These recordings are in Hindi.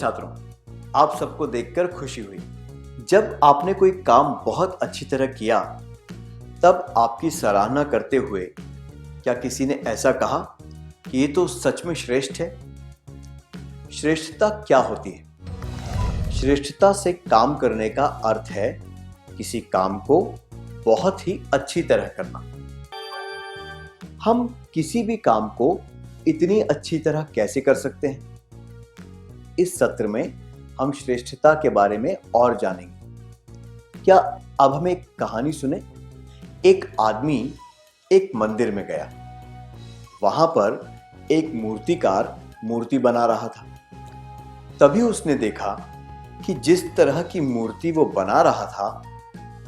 छात्रों, आप सबको देखकर खुशी हुई। जब आपने कोई काम बहुत अच्छी तरह किया, तब आपकी सराहना करते हुए क्या किसी ने ऐसा कहा कि ये तो सच में श्रेष्ठ है? श्रेष्ठता क्या होती है? श्रेष्ठता से काम करने का अर्थ है किसी काम को बहुत ही अच्छी तरह करना। हम किसी भी काम को इतनी अच्छी तरह कैसे कर सकते हैं? इस सत्र में हम श्रेष्ठता के बारे में और जानेंगे। क्या अब हम एक कहानी सुने? एक आदमी एक मंदिर में गया। वहां पर एक मूर्तिकार मूर्ति बना रहा था। तभी उसने देखा कि जिस तरह की मूर्ति वो बना रहा था,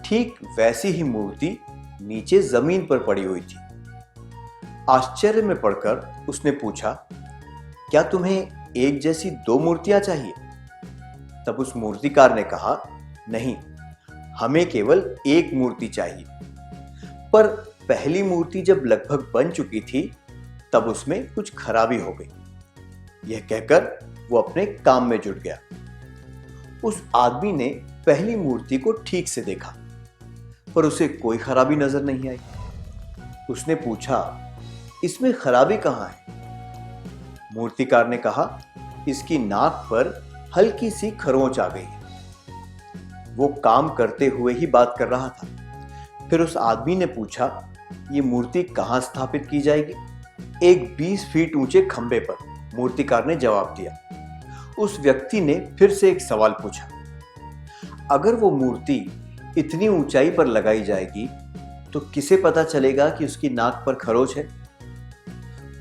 ठीक वैसी ही मूर्ति नीचे जमीन पर पड़ी हुई थी। आश्चर्य में पड़कर उसने पूछा, क्या तुम्हें एक जैसी दो मूर्तियां चाहिए? तब उस मूर्तिकार ने कहा, नहीं, हमें केवल एक मूर्ति चाहिए। पर पहली मूर्ति जब लगभग बन चुकी थी, तब उसमें कुछ खराबी हो गई। यह कहकर वो अपने काम में जुट गया। उस आदमी ने पहली मूर्ति को ठीक से देखा, पर उसे कोई खराबी नजर नहीं आई। उसने पूछा, इसमें खराबी कहां है? मूर्तिकार ने कहा, इसकी नाक पर हल्की सी खरोंच आ गई है। वो काम करते हुए ही बात कर रहा था। फिर उस आदमी ने पूछा, ये मूर्ति कहां स्थापित की जाएगी? एक 20 फीट ऊंचे खंबे पर, मूर्तिकार ने जवाब दिया। उस व्यक्ति ने फिर से एक सवाल पूछा, अगर वो मूर्ति इतनी ऊंचाई पर लगाई जाएगी तो किसे पता चलेगा कि उसकी नाक पर खरोंच है?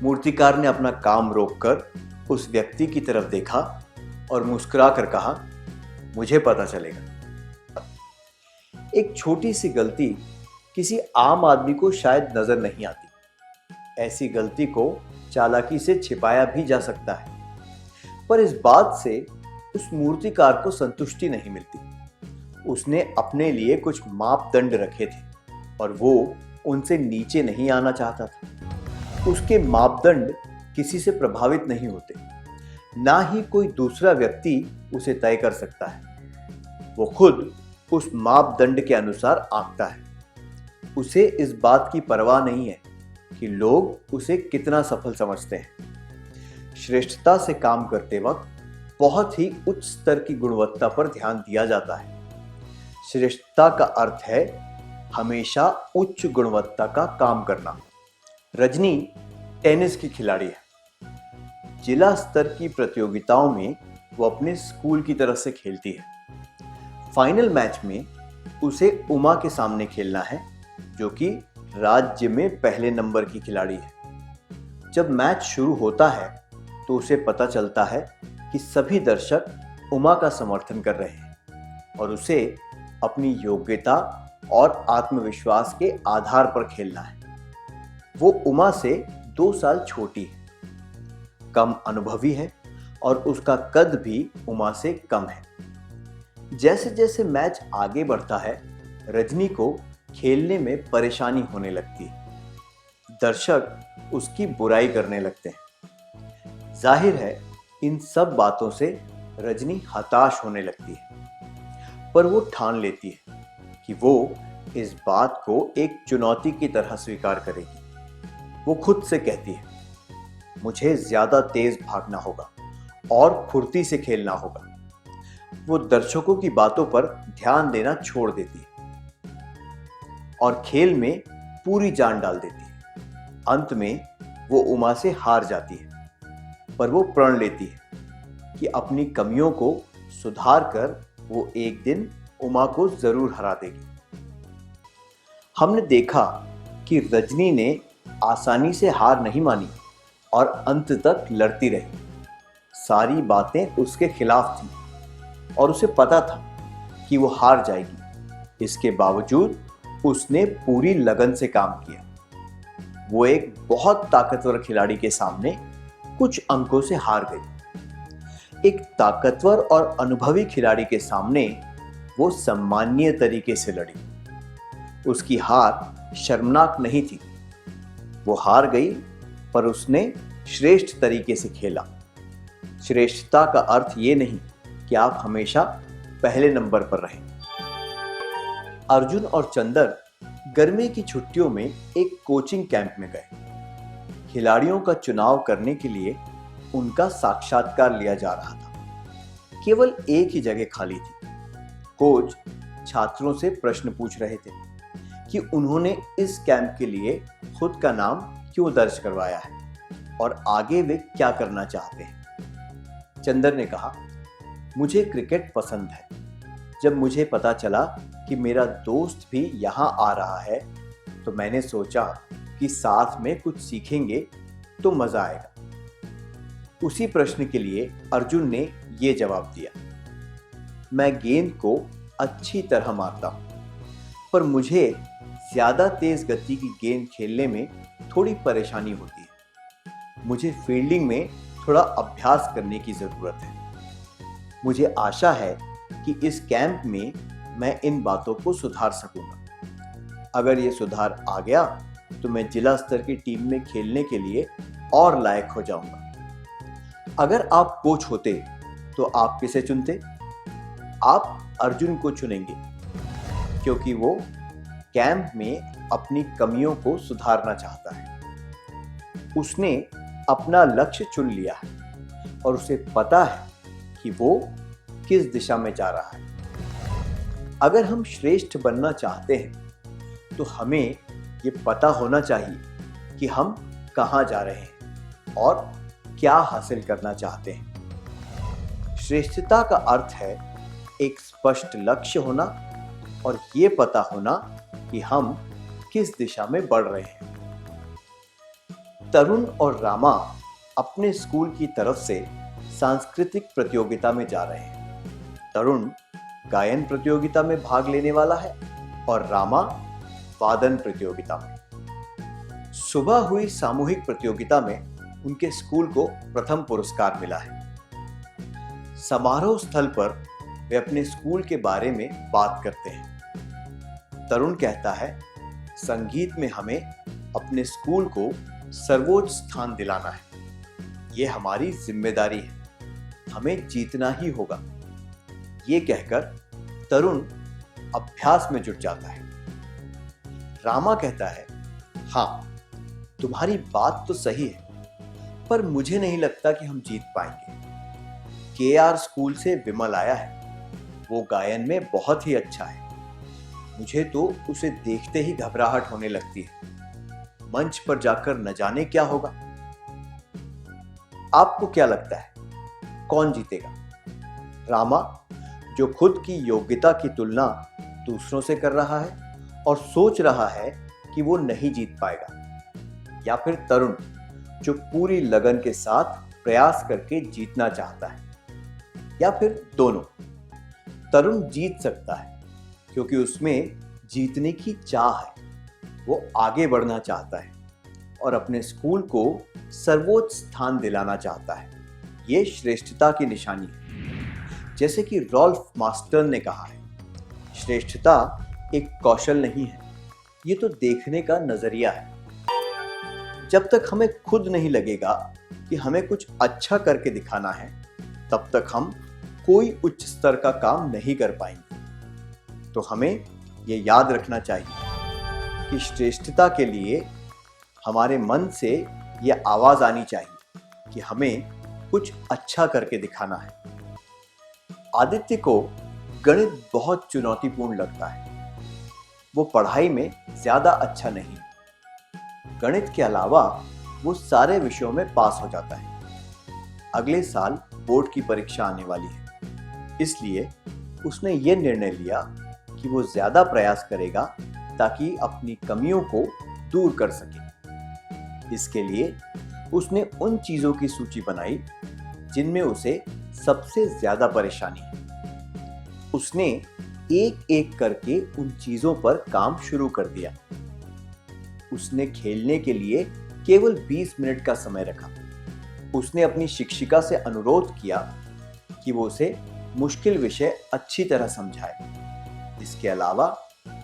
मूर्तिकार ने अपना काम रोककर उस व्यक्ति की तरफ देखा और मुस्कुराकर कहा, मुझे पता चलेगा। एक छोटी सी गलती किसी आम आदमी को शायद नजर नहीं आती। ऐसी गलती को चालाकी से छिपाया भी जा सकता है, पर इस बात से उस मूर्तिकार को संतुष्टि नहीं मिलती। उसने अपने लिए कुछ मापदंड रखे थे और वो उनसे नीचे नहीं आना चाहता था। उसके मापदंड किसी से प्रभावित नहीं होते, ना ही कोई दूसरा व्यक्ति उसे तय कर सकता है। वो खुद उस मापदंड के अनुसार आंकता है। उसे इस बात की परवाह नहीं है कि लोग उसे कितना सफल समझते हैं। श्रेष्ठता से काम करते वक्त बहुत ही उच्च स्तर की गुणवत्ता पर ध्यान दिया जाता है। श्रेष्ठता का अर्थ है हमेशा उच्च गुणवत्ता का काम करना। रजनी टेनिस की खिलाड़ी है। जिला स्तर की प्रतियोगिताओं में वो अपने स्कूल की तरफ से खेलती है। फाइनल मैच में उसे उमा के सामने खेलना है, जो कि राज्य में पहले नंबर की खिलाड़ी है। जब मैच शुरू होता है तो उसे पता चलता है कि सभी दर्शक उमा का समर्थन कर रहे हैं और उसे अपनी योग्यता और आत्मविश्वास के आधार पर खेलना है। वो उमा से 2 साल छोटी है, कम अनुभवी है और उसका कद भी उमा से कम है। जैसे जैसे मैच आगे बढ़ता है, रजनी को खेलने में परेशानी होने लगती है। दर्शक उसकी बुराई करने लगते हैं। जाहिर है, इन सब बातों से रजनी हताश होने लगती है, पर वो ठान लेती है कि वो इस बात को एक चुनौती की तरह स्वीकार करेगी। वो खुद से कहती है, मुझे ज्यादा तेज भागना होगा और फुर्ती से खेलना होगा। वो दर्शकों की बातों पर ध्यान देना छोड़ देती है और खेल में पूरी जान डाल देती है। अंत में वो उमा से हार जाती है, पर वो प्रण लेती है कि अपनी कमियों को सुधार कर वो एक दिन उमा को जरूर हरा देगी। हमने देखा कि रजनी ने आसानी से हार नहीं मानी और अंत तक लड़ती रही। सारी बातें उसके खिलाफ थीं और उसे पता था कि वो हार जाएगी। इसके बावजूद उसने पूरी लगन से काम किया। वो एक बहुत ताकतवर खिलाड़ी के सामने कुछ अंकों से हार गई। एक ताकतवर और अनुभवी खिलाड़ी के सामने वो सम्मानीय तरीके से लड़ी। उसकी हार शर्मनाक नहीं थी। वो हार गई, पर उसने श्रेष्ठ तरीके से खेला। श्रेष्ठता का अर्थ ये नहीं कि आप हमेशा पहले नंबर पर रहें। अर्जुन और चंदर गर्मी की छुट्टियों में एक कोचिंग कैंप में गए। खिलाड़ियों का चुनाव करने के लिए उनका साक्षात्कार लिया जा रहा था। केवल एक ही जगह खाली थी। कोच छात्रों से प्रश्न पूछ रहे थे कि उन्होंने इस कैंप के लिए खुद का नाम क्यों दर्ज करवाया है और आगे वे क्या करना चाहते हैं। चंदर ने कहा, मुझे क्रिकेट पसंद है। जब मुझे पता चला कि मेरा दोस्त भी यहाँ आ रहा है तो मैंने सोचा कि साथ में कुछ सीखेंगे तो मजा आएगा। उसी प्रश्न के लिए अर्जुन ने ये जवाब दिया, मैं गेंद को अच्छी तरह मारता हूं, पर मुझे ज्यादा तेज गति की गेंद खेलने में थोड़ी परेशानी होती है। मुझे फील्डिंग में थोड़ा अभ्यास करने की जरूरत है। मुझे आशा है कि इस कैंप में मैं इन बातों को सुधार सकूंगा। अगर ये सुधार आ गया तो मैं जिला स्तर की टीम में खेलने के लिए और लायक हो जाऊंगा। अगर आप कोच होते तो आप किसे चुनते? आप अर्जुन को चुनेंगे क्योंकि वो कैंप में अपनी कमियों को सुधारना चाहता है। उसने अपना लक्ष्य चुन लिया है और उसे पता है कि वो किस दिशा में जा रहा है। अगर हम श्रेष्ठ बनना चाहते हैं तो हमें ये पता होना चाहिए कि हम कहाँ जा रहे हैं और क्या हासिल करना चाहते हैं। श्रेष्ठता का अर्थ है एक स्पष्ट लक्ष्य होना और ये पता होना कि हम किस दिशा में बढ़ रहे हैं। तरुण और रामा अपने स्कूल की तरफ से सांस्कृतिक प्रतियोगिता में जा रहे हैं। तरुण गायन प्रतियोगिता में भाग लेने वाला है और रामा वादन प्रतियोगिता में। सुबह हुई सामूहिक प्रतियोगिता में उनके स्कूल को प्रथम पुरस्कार मिला है। समारोह स्थल पर वे अपने स्कूल के बारे में बात करते हैं। तरुण कहता है, संगीत में हमें अपने स्कूल को सर्वोच्च स्थान दिलाना है। ये हमारी जिम्मेदारी है, हमें जीतना ही होगा। ये कहकर तरुण अभ्यास में जुट जाता है। रामा कहता है, हाँ, तुम्हारी बात तो सही है, पर मुझे नहीं लगता कि हम जीत पाएंगे। केआर स्कूल से विमल आया है, वो गायन में बहुत ही अच्छा है। मुझे तो उसे देखते ही घबराहट होने लगती है। मंच पर जाकर न जाने क्या होगा। आपको क्या लगता है, कौन जीतेगा? रामा, जो खुद की योग्यता की तुलना दूसरों से कर रहा है और सोच रहा है कि वो नहीं जीत पाएगा, या फिर तरुण जो पूरी लगन के साथ प्रयास करके जीतना चाहता है, या फिर दोनों? तरुण जीत सकता है क्योंकि उसमें जीतने की चाह है। वो आगे बढ़ना चाहता है और अपने स्कूल को सर्वोच्च स्थान दिलाना चाहता है। ये श्रेष्ठता की निशानी है। जैसे कि रॉल्फ मास्टर ने कहा है, श्रेष्ठता एक कौशल नहीं है, ये तो देखने का नजरिया है। जब तक हमें खुद नहीं लगेगा कि हमें कुछ अच्छा करके दिखाना है, तब तक हम कोई उच्च स्तर का काम नहीं कर पाएंगे। तो हमें ये याद रखना चाहिए कि श्रेष्ठता के लिए हमारे मन से ये आवाज आनी चाहिए कि हमें कुछ अच्छा करके दिखाना है। आदित्य को गणित बहुत चुनौतीपूर्ण लगता है। वो पढ़ाई में ज्यादा अच्छा नहीं। गणित के अलावा वो सारे विषयों में पास हो जाता है। अगले साल बोर्ड की परीक्षा आने वाली है, इसलिए उसने ये निर्णय लिया कि वो ज्यादा प्रयास करेगा ताकि अपनी कमियों को दूर कर सके। इसके लिए उसने उन चीजों की सूची बनाई जिनमें उसे सबसे ज्यादा परेशानी है। उसने एक एक करके उन चीजों पर काम शुरू कर दिया। उसने खेलने के लिए केवल 20 मिनट का समय रखा। उसने अपनी शिक्षिका से अनुरोध किया कि वो उसे मुश्किल विषय अच्छी तरह समझाए। इसके अलावा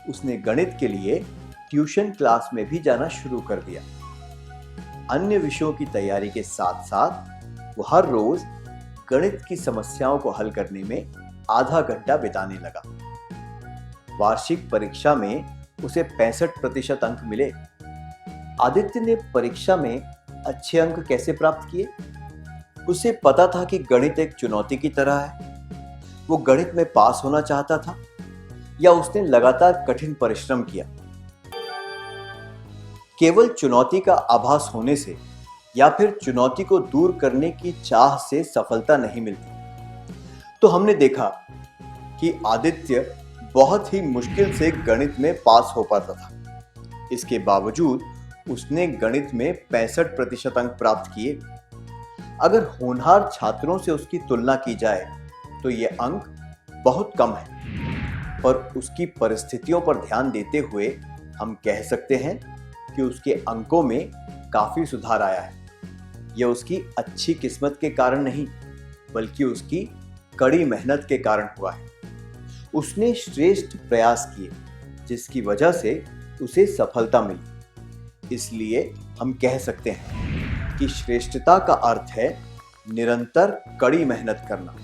उसने गणित के लिए ट्यूशन क्लास में भी जाना शुरू कर दिया। अन्य विषयों की तैयारी के साथ साथ वो हर रोज गणित की समस्याओं को हल करने में आधा घंटा बिताने लगा। वार्षिक परीक्षा में उसे 65% अंक मिले। आदित्य ने परीक्षा में अच्छे अंक कैसे प्राप्त किए? उसे पता था कि गणित एक चुनौती की तरह है। वो गणित में पास होना चाहता था या उसने लगातार कठिन परिश्रम किया? केवल चुनौती का आभास होने से या फिर चुनौती को दूर करने की चाह से सफलता नहीं मिलती। तो हमने देखा कि आदित्य बहुत ही मुश्किल से गणित में पास हो पाता था। इसके बावजूद उसने गणित में 65% अंक प्राप्त किए। अगर होनहार छात्रों से उसकी तुलना की जाए तो ये अंक बहुत कम है, पर उसकी परिस्थितियों पर ध्यान देते हुए हम कह सकते हैं कि उसके अंकों में काफी सुधार आया है। यह उसकी अच्छी किस्मत के कारण नहीं, बल्कि उसकी कड़ी मेहनत के कारण हुआ है। उसने श्रेष्ठ प्रयास किए, जिसकी वजह से उसे सफलता मिली। इसलिए हम कह सकते हैं कि श्रेष्ठता का अर्थ है निरंतर कड़ी मेहनत करना।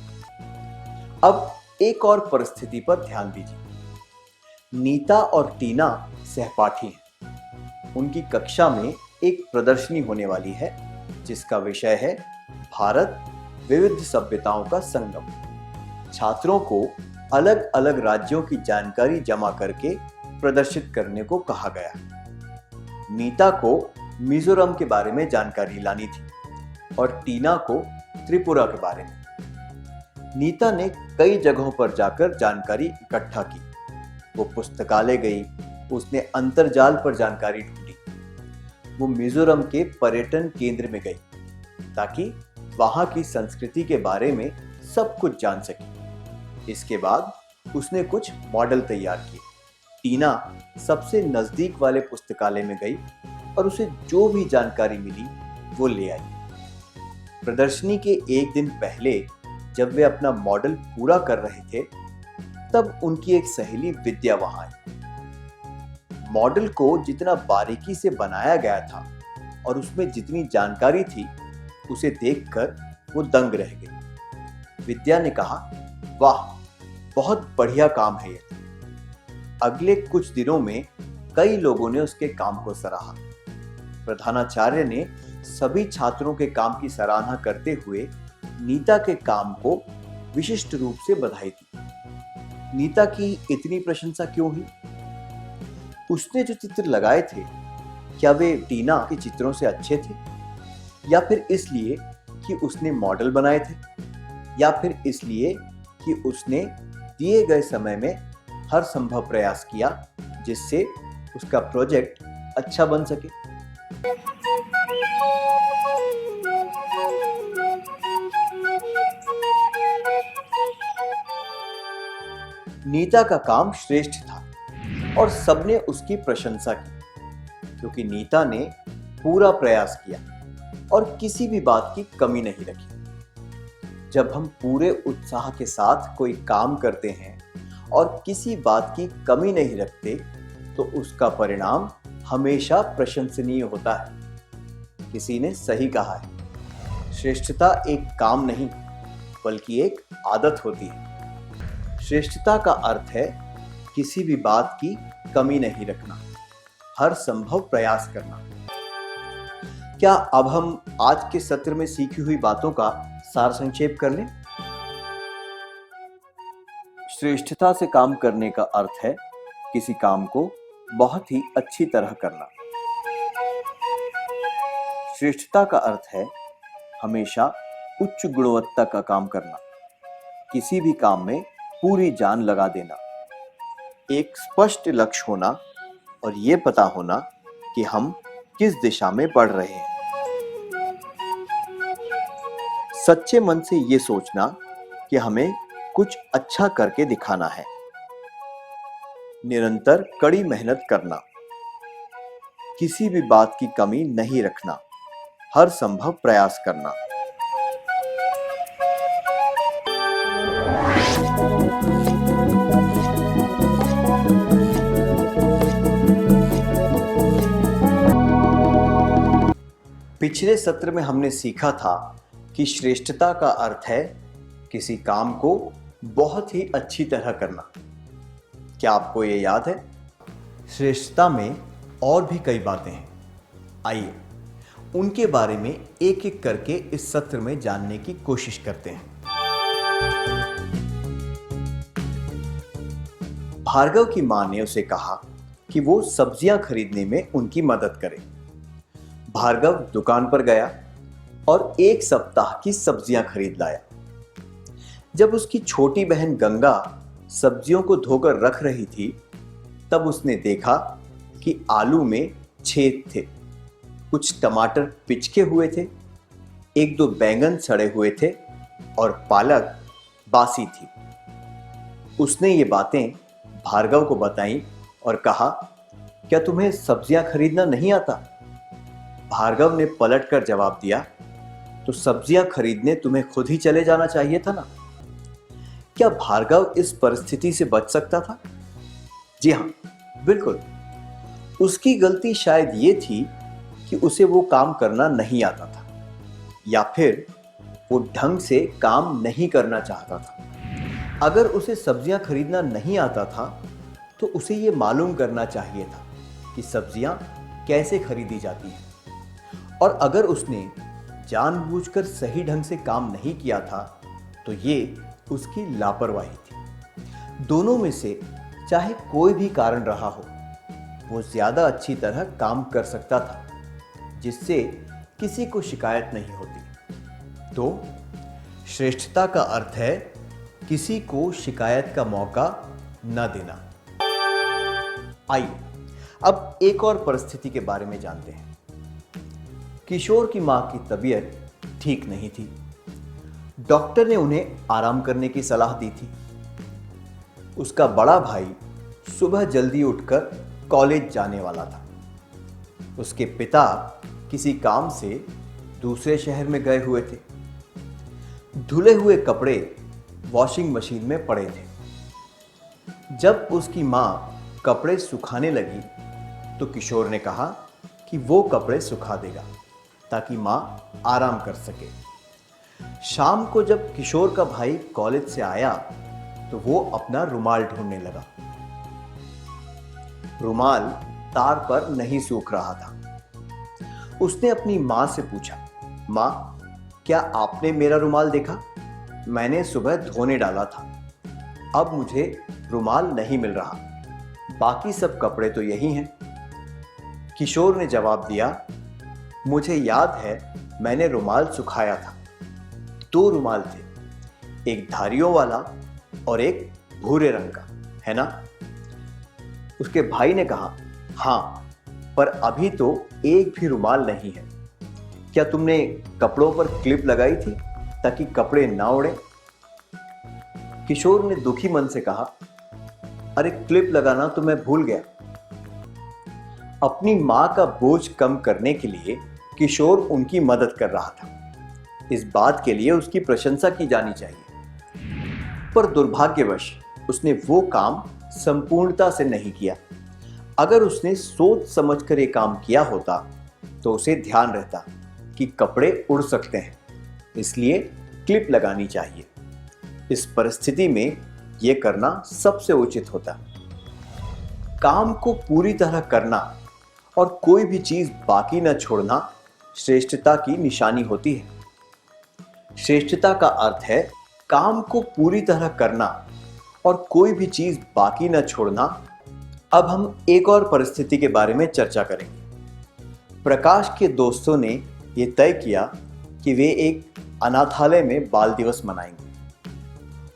अब एक और परिस्थिति पर ध्यान दीजिए। नीता और टीना सहपाठी हैं। उनकी कक्षा में एक प्रदर्शनी होने वाली है, जिसका विषय है भारत विविध सभ्यताओं का संगम। छात्रों को अलग अलग राज्यों की जानकारी जमा करके प्रदर्शित करने को कहा गया। नीता को मिजोरम के बारे में जानकारी लानी थी और टीना को त्रिपुरा के बारे में। नीता ने कई जगहों पर जाकर जानकारी इकट्ठा की। वो पुस्तकालय गई, उसने अंतर्जाल पर जानकारी ढूंढी। वो मिजोरम के पर्यटन केंद्र में गई ताकि वहां की संस्कृति के बारे में सब कुछ जान सके। इसके बाद उसने कुछ मॉडल तैयार किए। टीना सबसे नजदीक वाले पुस्तकालय में गई और उसे जो भी जानकारी मिली वो ले आई। प्रदर्शनी के एक दिन पहले जब वे अपना मॉडल पूरा कर रहे थे, तब उनकी एक सहेली विद्या वहां आई। मॉडल को जितना बारीकी से बनाया गया था और उसमें जितनी जानकारी थी, उसे देखकर वो दंग रह गई। विद्या ने कहा, वाह, बहुत बढ़िया काम है ये। अगले कुछ दिनों में कई लोगों ने उसके काम को सराहा। प्रधानाचार्य ने सभी छात्रों के काम की सराहना करते हुए नीता के काम को विशिष्ट रूप से बधाई दी। नीता की इतनी प्रशंसा क्यों हुई? उसने जो चित्र लगाए थे, क्या वे टीना के चित्रों से अच्छे थे? या फिर इसलिए कि उसने मॉडल बनाए थे? या फिर इसलिए कि उसने दिए गए समय में हर संभव प्रयास किया जिससे उसका प्रोजेक्ट अच्छा बन सके? नीता का काम श्रेष्ठ था और सबने उसकी प्रशंसा की, क्योंकि नीता ने पूरा प्रयास किया और किसी भी बात की कमी नहीं रखी। जब हम पूरे उत्साह के साथ कोई काम करते हैं और किसी बात की कमी नहीं रखते, तो उसका परिणाम हमेशा प्रशंसनीय होता है। किसी ने सही कहा है, श्रेष्ठता एक काम नहीं, बल्कि एक आदत होती है। श्रेष्ठता का अर्थ है किसी भी बात की कमी नहीं रखना, हर संभव प्रयास करना। क्या अब हम आज के सत्र में सीखी हुई बातों का सार संक्षेप कर लें? श्रेष्ठता से काम करने का अर्थ है किसी काम को बहुत ही अच्छी तरह करना। श्रेष्ठता का अर्थ है हमेशा उच्च गुणवत्ता का काम करना, किसी भी काम में पूरी जान लगा देना, एक स्पष्ट लक्ष्य होना और ये पता होना कि हम किस दिशा में बढ़ रहे हैं। सच्चे मन से ये सोचना कि हमें कुछ अच्छा करके दिखाना है। निरंतर कड़ी मेहनत करना, किसी भी बात की कमी नहीं रखना, हर संभव प्रयास करना। पिछले सत्र में हमने सीखा था कि श्रेष्ठता का अर्थ है किसी काम को बहुत ही अच्छी तरह करना। क्या आपको ये याद है? श्रेष्ठता में और भी कई बातें हैं। आइए उनके बारे में एक एक करके इस सत्र में जानने की कोशिश करते हैं। भार्गव की मां ने उसे कहा कि वो सब्जियां खरीदने में उनकी मदद करे। भार्गव दुकान पर गया और 1 सप्ताह की सब्जियां खरीद लाया। जब उसकी छोटी बहन गंगा सब्जियों को धोकर रख रही थी, तब उसने देखा कि आलू में छेद थे, कुछ टमाटर पिचके हुए थे, 1-2 बैंगन सड़े हुए थे और पालक बासी थी। उसने ये बातें भार्गव को बताईं और कहा, क्या तुम्हें सब्जियां खरीदना नहीं आता? भार्गव ने पलटकर जवाब दिया, तो सब्जियां खरीदने तुम्हें खुद ही चले जाना चाहिए था ना। क्या भार्गव इस परिस्थिति से बच सकता था? जी हाँ, बिल्कुल। उसकी गलती शायद ये थी कि उसे वो काम करना नहीं आता था, या फिर वो ढंग से काम नहीं करना चाहता था। अगर उसे सब्जियां खरीदना नहीं आता था तो उसे ये मालूम करना चाहिए था कि सब्जियां कैसे खरीदी जाती हैं, और अगर उसने जानबूझकर सही ढंग से काम नहीं किया था तो ये उसकी लापरवाही थी। दोनों में से चाहे कोई भी कारण रहा हो, वो ज्यादा अच्छी तरह काम कर सकता था, जिससे किसी को शिकायत नहीं होती। तो श्रेष्ठता का अर्थ है किसी को शिकायत का मौका न देना। आइए अब एक और परिस्थिति के बारे में जानते हैं। किशोर की मां की तबीयत ठीक नहीं थी। डॉक्टर ने उन्हें आराम करने की सलाह दी थी। उसका बड़ा भाई सुबह जल्दी उठकर कॉलेज जाने वाला था। उसके पिता किसी काम से दूसरे शहर में गए हुए थे। धुले हुए कपड़े वॉशिंग मशीन में पड़े थे। जब उसकी मां कपड़े सुखाने लगी तो किशोर ने कहा कि वो कपड़े सुखा देगा ताकि मां आराम कर सके। शाम को जब किशोर का भाई कॉलेज से आया तो वो अपना रुमाल ढूंढने लगा। रुमाल तार पर नहीं सूख रहा था। उसने अपनी मां से पूछा, मां, क्या आपने मेरा रुमाल देखा? मैंने सुबह धोने डाला था। अब मुझे रुमाल नहीं मिल रहा। बाकी सब कपड़े तो यही हैं। किशोर ने जवाब दिया, मुझे याद है मैंने रुमाल सुखाया था। 2 रुमाल थे, एक धारियों वाला और एक भूरे रंग का, है ना? उसके भाई ने कहा, हाँ, पर अभी तो एक भी रुमाल नहीं है। क्या तुमने कपड़ों पर क्लिप लगाई थी ताकि कपड़े ना उड़े? किशोर ने दुखी मन से कहा, अरे क्लिप लगाना तो मैं भूल गया। अपनी मां का बोझ कम करने के लिए किशोर उनकी मदद कर रहा था। इस बात के लिए उसकी प्रशंसा की जानी चाहिए। पर दुर्भाग्यवश उसने वो काम संपूर्णता से नहीं किया। अगर उसने सोच समझकर ये काम किया होता तो उसे ध्यान रहता कि कपड़े उड़ सकते हैं, इसलिए क्लिप लगानी चाहिए। इस परिस्थिति में यह करना सबसे उचित होता। काम को पूरी तरह करना और कोई भी चीज बाकी न छोड़ना श्रेष्ठता की निशानी होती है। श्रेष्ठता का अर्थ है काम को पूरी तरह करना और कोई भी चीज बाकी न छोड़ना। अब हम एक और परिस्थिति के बारे में चर्चा करेंगे। प्रकाश के दोस्तों ने यह तय किया कि वे एक अनाथालय में बाल दिवस मनाएंगे।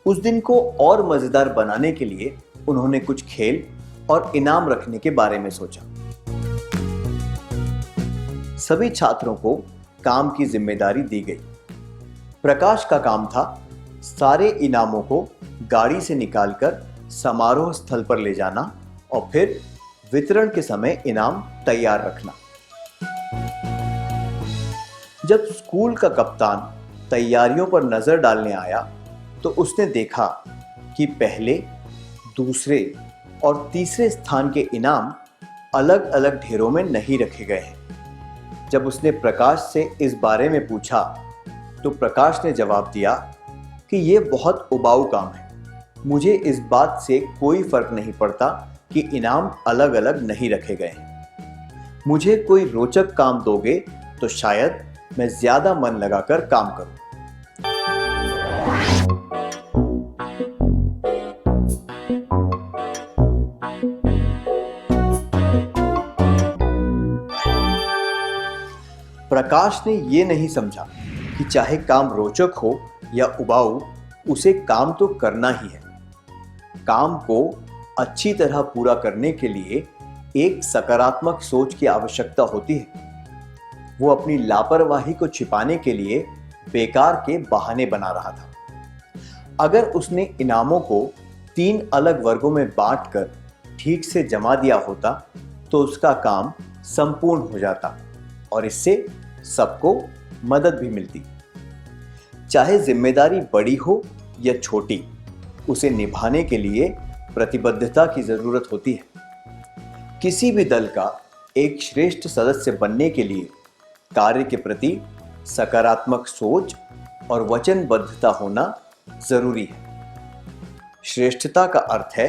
उस दिन को और मजेदार बनाने के लिए उन्होंने कुछ खेल और इनाम रखने के बारे में सोचा। सभी छात्रों को काम की जिम्मेदारी दी गई। प्रकाश का काम था सारे इनामों को गाड़ी से निकालकर समारोह स्थल पर ले जाना और फिर वितरण के समय इनाम तैयार रखना। जब स्कूल का कप्तान तैयारियों पर नजर डालने आया तो उसने देखा कि पहले, दूसरे और तीसरे स्थान के इनाम अलग अलग ढेरों में नहीं रखे गए हैं। जब उसने प्रकाश से इस बारे में पूछा तो प्रकाश ने जवाब दिया कि ये बहुत उबाऊ काम है। मुझे इस बात से कोई फर्क नहीं पड़ता कि इनाम अलग अलग नहीं रखे गए हैं। मुझे कोई रोचक काम दोगे तो शायद मैं ज्यादा मन लगाकर काम करूं। प्रकाश ने यह नहीं समझा कि चाहे काम रोचक हो या उबाऊ, उसे काम तो करना ही है। काम को अच्छी तरह पूरा करने के लिए एक सकारात्मक सोच की आवश्यकता होती है। वो अपनी लापरवाही को छिपाने के लिए बेकार के बहाने बना रहा था। अगर उसने इनामों को 3 अलग वर्गों में बांटकर ठीक से जमा दिया होता तो उसका काम संपूर्ण हो जाता और इससे सबको मदद भी मिलती। चाहे जिम्मेदारी बड़ी हो या छोटी, उसे निभाने के लिए प्रतिबद्धता की जरूरत होती है। किसी भी दल का एक श्रेष्ठ सदस्य बनने के लिए कार्य के प्रति सकारात्मक सोच और वचनबद्धता होना जरूरी है। श्रेष्ठता का अर्थ है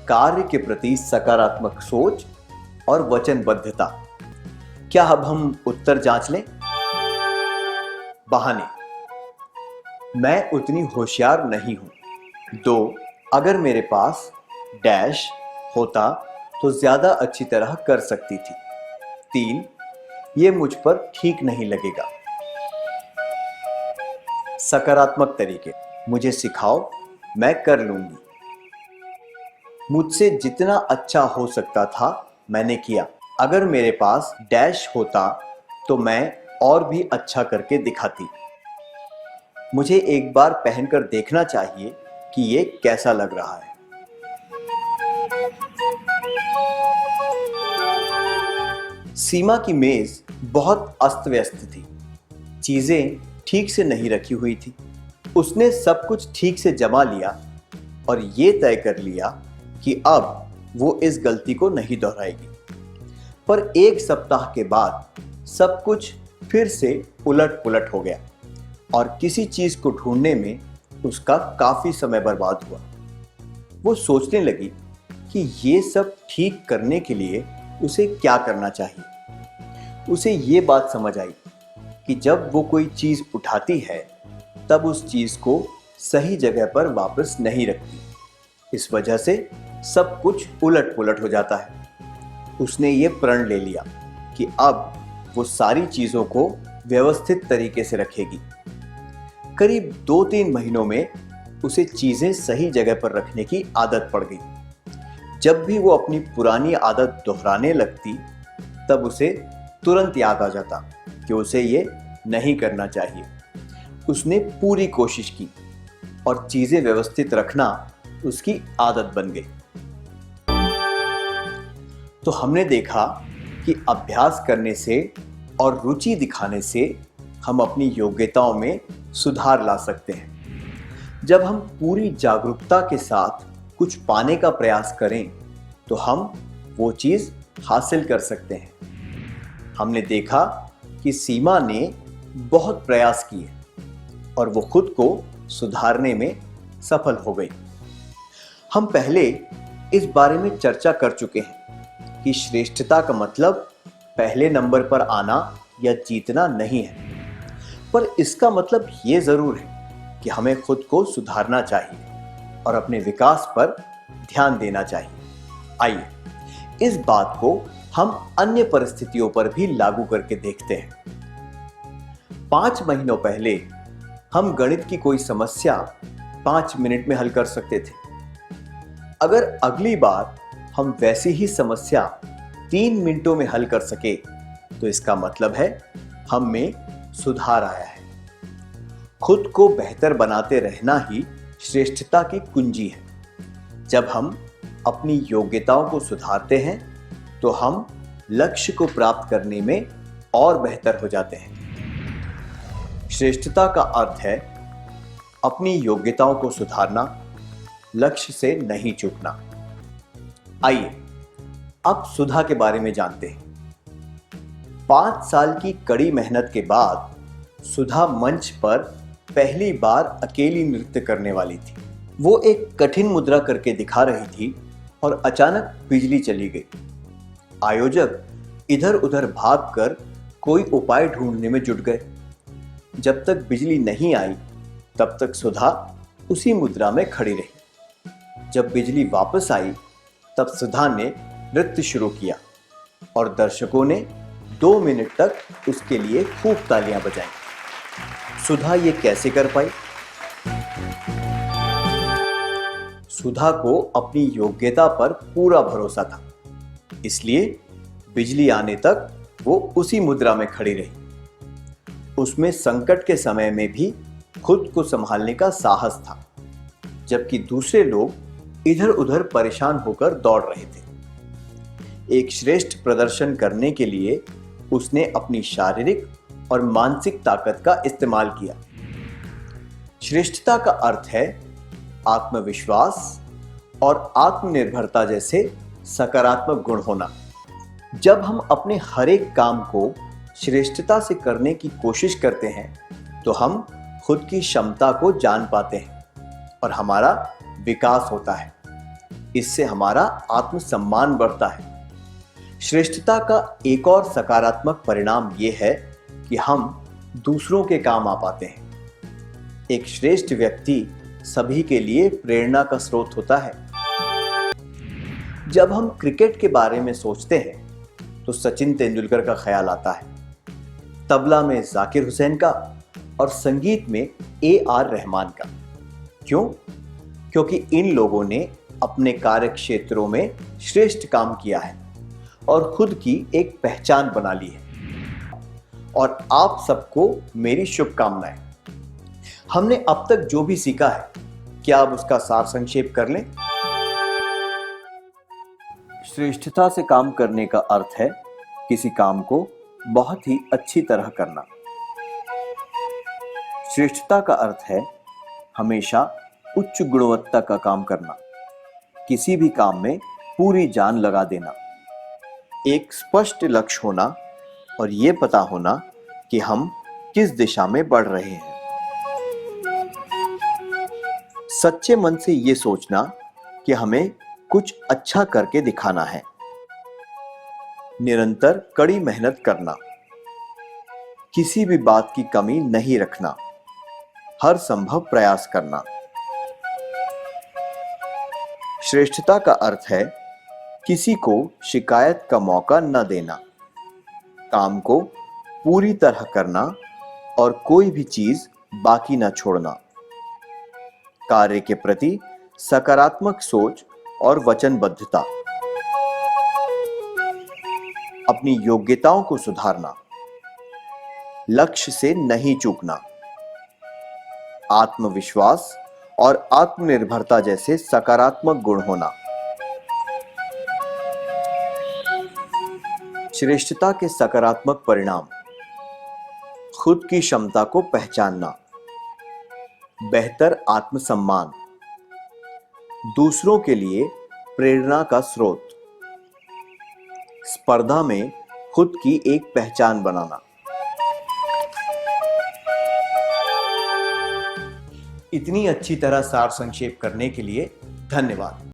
कार्य के प्रति सकारात्मक सोच और वचनबद्धता। क्या अब हम उत्तर जांच लें? बहाने। मैं उतनी होशियार नहीं हूं। 2, अगर मेरे पास डैश होता तो ज्यादा अच्छी तरह कर सकती थी। 3, ये मुझ पर ठीक नहीं लगेगा। सकारात्मक तरीके। मुझे सिखाओ, मैं कर लूंगी। मुझसे जितना अच्छा हो सकता था मैंने किया। अगर मेरे पास डैश होता तो मैं और भी अच्छा करके दिखाती। मुझे एक बार पहनकर देखना चाहिए कि ये कैसा लग रहा है। सीमा की मेज बहुत अस्त व्यस्त थी। चीजें ठीक से नहीं रखी हुई थी। उसने सब कुछ ठीक से जमा लिया और ये तय कर लिया कि अब वो इस गलती को नहीं दोहराएगी। पर 1 सप्ताह के बाद सब कुछ फिर से उलट पुलट हो गया और किसी चीज को ढूंढने में उसका काफी समय बर्बाद हुआ। वो सोचने लगी कि ये सब ठीक करने के लिए उसे क्या करना चाहिए। उसे ये बात समझ आई कि जब वो कोई चीज उठाती है तब उस चीज को सही जगह पर वापस नहीं रखती। इस वजह से सब कुछ उलट पुलट हो जाता है। उसने ये प्रण ले लिया कि अब वो सारी चीजों को व्यवस्थित तरीके से रखेगी। करीब 2-3 महीनों में उसे चीजें सही जगह पर रखने की आदत पड़ गई। जब भी वो अपनी पुरानी आदत दोहराने लगती तब उसे तुरंत याद आ जाता कि उसे ये नहीं करना चाहिए। उसने पूरी कोशिश की और चीजें व्यवस्थित रखना उसकी आदत बन गई। तो हमने देखा कि अभ्यास करने से और रुचि दिखाने से हम अपनी योग्यताओं में सुधार ला सकते हैं। जब हम पूरी जागरूकता के साथ कुछ पाने का प्रयास करें तो हम वो चीज हासिल कर सकते हैं। हमने देखा कि सीमा ने बहुत प्रयास किए और वो खुद को सुधारने में सफल हो गई। हम पहले इस बारे में चर्चा कर चुके हैं कि श्रेष्ठता का मतलब पहले नंबर पर आना या जीतना नहीं है, पर इसका मतलब ये जरूर है कि हमें खुद को सुधारना चाहिए और अपने विकास पर ध्यान देना चाहिए। आइए इस बात को हम अन्य परिस्थितियों पर भी लागू करके देखते हैं। 5 महीनों पहले हम गणित की कोई समस्या 5 मिनट में हल कर सकते थे। अगर अगली बार हम वैसी ही समस्या 3 मिनटों में हल कर सके तो इसका मतलब है हम में सुधार आया है। खुद को बेहतर बनाते रहना ही श्रेष्ठता की कुंजी है। जब हम अपनी योग्यताओं को सुधारते हैं तो हम लक्ष्य को प्राप्त करने में और बेहतर हो जाते हैं। श्रेष्ठता का अर्थ है अपनी योग्यताओं को सुधारना, लक्ष्य से नहीं चूकना। आइए अब सुधा के बारे में जानते हैं। 5 साल की कड़ी मेहनत के बाद सुधा मंच पर पहली बार अकेली नृत्य करने वाली थी। वो एक कठिन मुद्रा करके दिखा रही थी और अचानक बिजली चली गई। आयोजक इधर उधर भागकर कोई उपाय ढूंढने में जुट गए। जब तक बिजली नहीं आई तब तक सुधा उसी मुद्रा में खड़ी रही। जब बिजली वापस आई तब सुधा ने नृत्य शुरू किया और दर्शकों ने 2 मिनट तक उसके लिए खूब तालियां बजाईं। सुधा ये कैसे कर पाई? सुधा को अपनी योग्यता पर पूरा भरोसा था, इसलिए बिजली आने तक वो उसी मुद्रा में खड़ी रही। उसमें संकट के समय में भी खुद को संभालने का साहस था, जबकि दूसरे लोग इधर उधर परेशान होकर दौड़ रहे थे। एक श्रेष्ठ प्रदर्शन करने के लिए उसने अपनी शारीरिक और मानसिक ताकत का इस्तेमाल किया। श्रेष्ठता का अर्थ है आत्मविश्वास और आत्मनिर्भरता जैसे सकारात्मक गुण होना। जब हम अपने हर एक काम को श्रेष्ठता से करने की कोशिश करते हैं तो हम खुद की क्षमता को जान पाते हैं और हमारा विकास होता है। इससे हमारा आत्मसम्मान बढ़ता है। श्रेष्ठता का एक और सकारात्मक परिणाम यह है कि हम दूसरों के काम आ पाते हैं। एक श्रेष्ठ व्यक्ति सभी के लिए प्रेरणा का स्रोत होता है। जब हम क्रिकेट के बारे में सोचते हैं तो सचिन तेंदुलकर का ख्याल आता है, तबला में जाकिर हुसैन का और संगीत में AR रहमान का। क्यों? क्योंकि इन लोगों ने अपने कार्य क्षेत्रों में श्रेष्ठ काम किया है और खुद की एक पहचान बना ली है। और आप सबको मेरी शुभकामनाएं। हमने अब तक जो भी सीखा है, क्या अब उसका सार संक्षेप कर लें? श्रेष्ठता से काम करने का अर्थ है किसी काम को बहुत ही अच्छी तरह करना। श्रेष्ठता का अर्थ है हमेशा उच्च गुणवत्ता का काम करना, किसी भी काम में पूरी जान लगा देना, एक स्पष्ट लक्ष्य होना और ये पता होना कि हम किस दिशा में बढ़ रहे हैं। सच्चे मन से ये सोचना कि हमें कुछ अच्छा करके दिखाना है। निरंतर कड़ी मेहनत करना, किसी भी बात की कमी नहीं रखना, हर संभव प्रयास करना। श्रेष्ठता का अर्थ है किसी को शिकायत का मौका न देना, काम को पूरी तरह करना और कोई भी चीज बाकी न छोड़ना, कार्य के प्रति सकारात्मक सोच और वचनबद्धता, अपनी योग्यताओं को सुधारना, लक्ष्य से नहीं चूकना, आत्मविश्वास और आत्मनिर्भरता जैसे सकारात्मक गुण होना। श्रेष्ठता के सकारात्मक परिणाम: खुद की क्षमता को पहचानना, बेहतर आत्मसम्मान, दूसरों के लिए प्रेरणा का स्रोत, स्पर्धा में खुद की एक पहचान बनाना। इतनी अच्छी तरह सार संक्षेप करने के लिए धन्यवाद।